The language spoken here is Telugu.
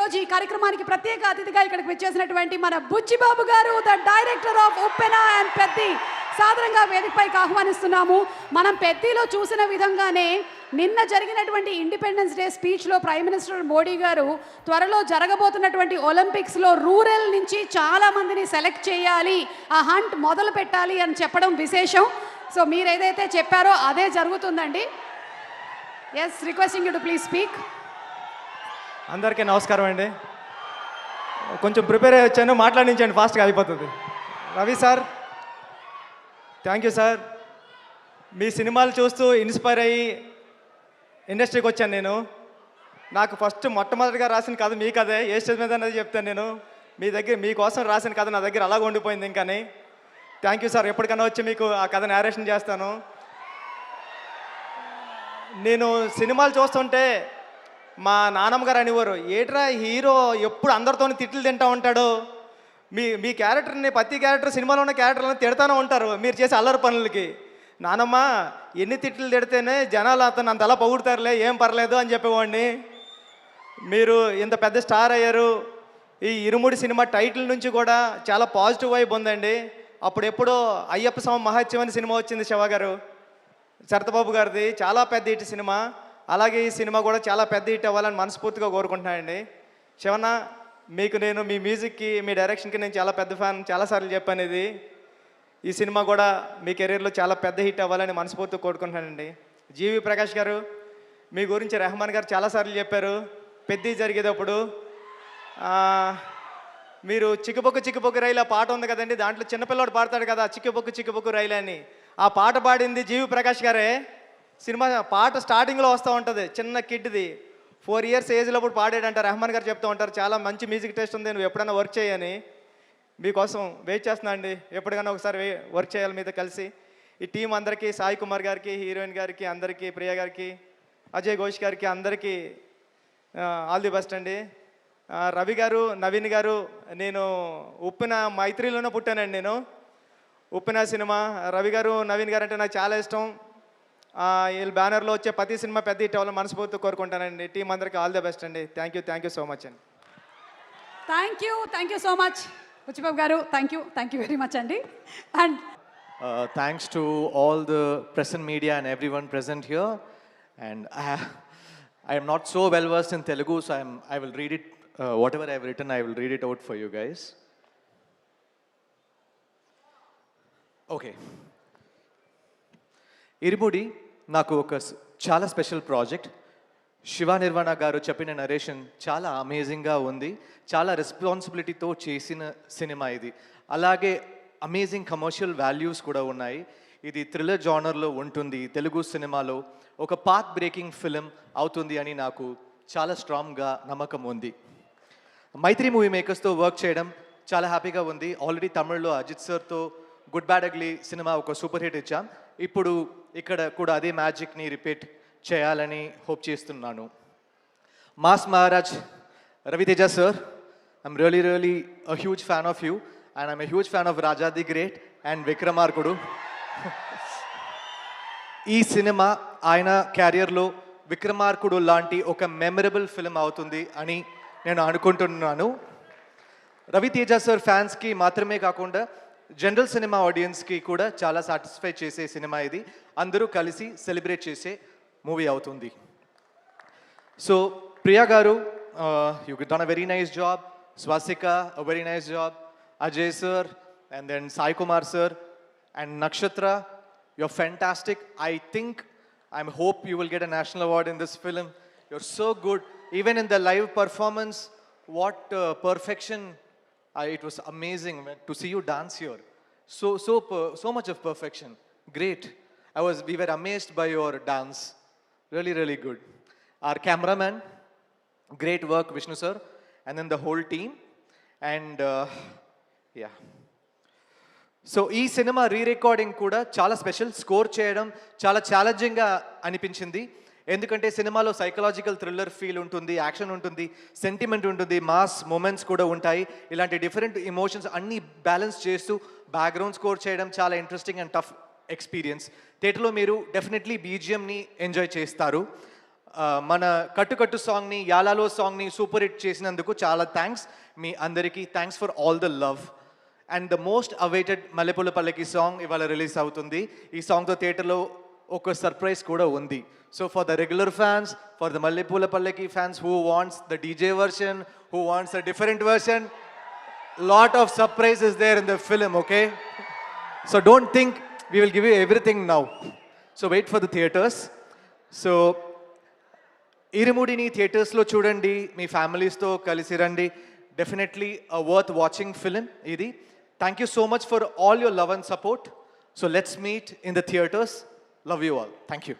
ఈరోజు ఈ కార్యక్రమానికి ప్రత్యేక అతిథిగా ఇక్కడికి వచ్చేసినటువంటి మన బుచ్చిబాబు గారు, the director of Uppena and Peddi, సాదరంగా వేదికపైకి ఆహ్వానిస్తున్నాము. మనం పెద్దిలో చూసిన విధంగానే నిన్న జరిగినటువంటి ఇండిపెండెన్స్ డే స్పీచ్లో ప్రైమ్ మినిస్టర్ మోడీ గారు త్వరలో జరగబోతున్నటువంటి ఒలింపిక్స్లో రూరల్ నుంచి చాలామందిని సెలెక్ట్ చేయాలి, ఆ హంట్ మొదలు పెట్టాలి అని చెప్పడం విశేషం. సో మీరు ఏదైతే చెప్పారో అదే జరుగుతుందండి. Yes, requesting you to please speak. అందరికీ నమస్కారం అండి. కొంచెం ప్రిపేర్ అయ్యి వచ్చాను, మాట్లాడించండి, ఫాస్ట్గా అయిపోతుంది. Ravi sir, thank you sir. మీ సినిమాలు చూస్తూ ఇన్స్పైర్ అయ్యి ఇండస్ట్రీకి వచ్చాను నేను. నాకు ఫస్ట్ మొట్టమొదటిగా రాసిన కథ మీ కథే, ఏ స్టేజ్ మీద అనేది చెప్తాను నేను. మీకోసం రాసిన కథ నా దగ్గర అలాగ ఉండిపోయింది ఇంకాని. Thank you sir. ఎప్పటికన్నా వచ్చి మీకు ఆ కథ నేరేషన్ చేస్తాను. నేను సినిమాలు చూస్తుంటే మా నాన్నమ్మ గారు అనేవారు, ఏట్రా హీరో ఎప్పుడు అందరితో తిట్లు తింటూ ఉంటాడు, మీ క్యారెక్టర్ని, ప్రతి క్యారెక్టర్ సినిమాలో ఉన్న క్యారెక్టర్లను తిడతానే ఉంటారు మీరు చేసే అల్లరి పనులకి. నానమ్మ, ఎన్ని తిట్లు తిడితేనే జనాలు అతను అంతలా పొగుడుతారులే, ఏం పర్లేదు అని చెప్పేవాడిని. మీరు ఇంత పెద్ద స్టార్ అయ్యారు. ఈ ఇరుముడి సినిమా టైటిల్ నుంచి కూడా చాలా పాజిటివ్ వైబ్ ఉందండి. అప్పుడు ఎప్పుడో అయ్యప్ప స్వామి మహత్యం అనే సినిమా వచ్చింది శివ గారు, శరతబాబు గారిది, చాలా పెద్ద హిట్ సినిమా. అలాగే ఈ సినిమా కూడా చాలా పెద్ద హిట్ అవ్వాలని మనస్ఫూర్తిగా కోరుకుంటున్నానండి. శివన్న, మీకు నేను మీ మ్యూజిక్కి, మీ డైరెక్షన్కి నేను చాలా పెద్ద ఫ్యాన్, చాలాసార్లు చెప్పాను ఇది. ఈ సినిమా కూడా మీ కెరీర్లో చాలా పెద్ద హిట్ అవ్వాలని మనస్ఫూర్తిగా కోరుకుంటున్నానండి. జీవి ప్రకాష్ గారు, మీ గురించి రెహమాన్ గారు చాలాసార్లు చెప్పారు పెద్ద జరిగేటప్పుడు. మీరు చిక్కుబొక్కు చిక్కుబొక్కు రైలు ఆ పాట ఉంది కదండి, దాంట్లో చిన్నపిల్లవాడు పాడతాడు కదా చిక్కుబొక్కు చిక్కుబొక్కు రైలు అని, ఆ పాట పాడింది జీవి ప్రకాష్ గారే. సినిమా పాట స్టార్టింగ్లో వస్తూ ఉంటుంది, చిన్న కిడ్ది 4 years ఏజ్లో అప్పుడు పాడాడంట. రెహమాన్ గారు చెప్తూ ఉంటారు, చాలా మంచి మ్యూజిక్ టేస్ట్ ఉంది, నువ్వు ఎప్పుడైనా వర్క్ చేయని. మీకోసం వెయిట్ చేస్తున్నా అండి, ఎప్పటికైనా ఒకసారి వర్క్ చేయాలి మీతో కలిసి. ఈ టీం అందరికీ, సాయి కుమార్ గారికి, హీరోయిన్ గారికి అందరికీ, ప్రియ గారికి, అజయ్ ఘోష్ గారికి అందరికీ ఆల్ ది బెస్ట్ అండి. రవి గారు, నవీన్ గారు, నేను ఉప్పెన మైత్రిలోనే పుట్టానండి. నేను ఉప్పెన సినిమా, రవి గారు, నవీన్ గారు అంటే నాకు చాలా ఇష్టం. వీళ్ళ బ్యానర్లో వచ్చే ప్రతి సినిమా పెద్ద హిట్ అవ్వాలని మనస్ఫూర్తిగా కోరుకుంటానండి. టీం అందరికీ ఆల్ ది బెస్ట్ అండి. థ్యాంక్ యూ సో మచ్ అండి. Thank you so much Buchibabu గారు. థ్యాంక్ యూ వెరీ మచ్ అండి. And thanks to all the press and media and everyone present here. And I am not so well versed in Telugu, so I will read it, whatever I have written, I will read it out for you guys. Okay. ఇరుముడి నాకు ఒక చాలా స్పెషల్ ప్రాజెక్ట్. శివ నిర్వాణ గారు చెప్పిన నరేషన్ చాలా అమేజింగ్గా ఉంది, చాలా రెస్పాన్సిబిలిటీతో చేసిన సినిమా ఇది. అలాగే అమేజింగ్ కమర్షియల్ వాల్యూస్ కూడా ఉన్నాయి. ఇది థ్రిల్లర్ జానర్లో ఉంటుంది. తెలుగు సినిమాలో ఒక పాత్ బ్రేకింగ్ ఫిలిం అవుతుంది అని నాకు చాలా స్ట్రాంగ్గా నమ్మకం ఉంది. మైత్రి మూవీ మేకర్స్తో వర్క్ చేయడం చాలా హ్యాపీగా ఉంది. ఆల్రెడీ తమిళ్లో అజిత్ సార్తో గుడ్ బ్యాడ్ అగ్లీ సినిమా ఒక సూపర్ హిట్ ఇచ్చాం. ఇప్పుడు ఇక్కడ కూడా అదే మ్యాజిక్ని రిపీట్ చేయాలని హోప్ చేస్తున్నాను. Mass Maharaj Ravi Teja sir, I'm really a huge fan of you and I'm a huge fan of Raja the great and Vikramarkudu. ఈ సినిమా ఆయన క్యారియర్లో విక్రమార్కుడు లాంటి ఒక మెమరబుల్ ఫిల్మ్ అవుతుంది అని నేను అనుకుంటున్నాను. రవితేజ సార్ ఫ్యాన్స్కి మాత్రమే కాకుండా జనరల్ సినిమా ఆడియన్స్కి కూడా చాలా సాటిస్ఫై చేసే సినిమా ఇది. అందరూ కలిసి సెలబ్రేట్ చేసే మూవీ అవుతుంది. సో ప్రియా గారు, you done a very nice job. Swasika, a very nice job. Ajay sir, and then Sai Kumar sir, and Nakshatra, you're fantastic. I hope you will get a national award in this film. You're so good. Even in the live performance, what perfection. It was amazing to see you dance here. So much of perfection. Great. We were amazed by your dance. Really good. Our cameraman, great work, Vishnu sir, and then the whole team. And yeah. So ఈ సినిమా రీరికార్డింగ్ కూడా చాలా స్పెషల్. స్కోర్ చేయడం చాలా ఛాలెంజింగ్గా అనిపించింది. ఎందుకంటే సినిమాలో సైకలాజికల్ థ్రిల్లర్ ఫీల్ ఉంటుంది, యాక్షన్ ఉంటుంది, సెంటిమెంట్ ఉంటుంది, మాస్ మూమెంట్స్ కూడా ఉంటాయి. ఇలాంటి డిఫరెంట్ ఎమోషన్స్ అన్నీ బ్యాలెన్స్ చేస్తూ బ్యాక్గ్రౌండ్ స్కోర్ చేయడం చాలా ఇంట్రెస్టింగ్ అండ్ టఫ్ ఎక్స్పీరియన్స్. థియేటర్లో మీరు డెఫినెట్లీ బీజిఎంని ఎంజాయ్ చేస్తారు. మన కట్టు సాంగ్ని యాలాలో సాంగ్ని సూపర్ హిట్ చేసినందుకు చాలా థ్యాంక్స్ మీ అందరికీ. Thanks for all the love. And the most awaited మల్లెపూల పల్లకి సాంగ్ ఇవాళ రిలీజ్ అవుతుంది. ఈ సాంగ్తో థియేటర్లో ఒక సర్ప్రైజ్ కూడా ఉంది. So for the regular fans, for the Mallepoola Pallaki fans who wants the DJ version, who wants a different version, lot of surprise is there in the film. Okay, so don't think we will give you everything now. So wait for the theatres. సో ఇరుముడిని థియేటర్స్లో చూడండి, మీ ఫ్యామిలీస్తో కలిసి రండి. Definitely a worth watching film ఇది. Thank you so much for all your love and support. So let's meet in the theatres. Love you all. Thank you.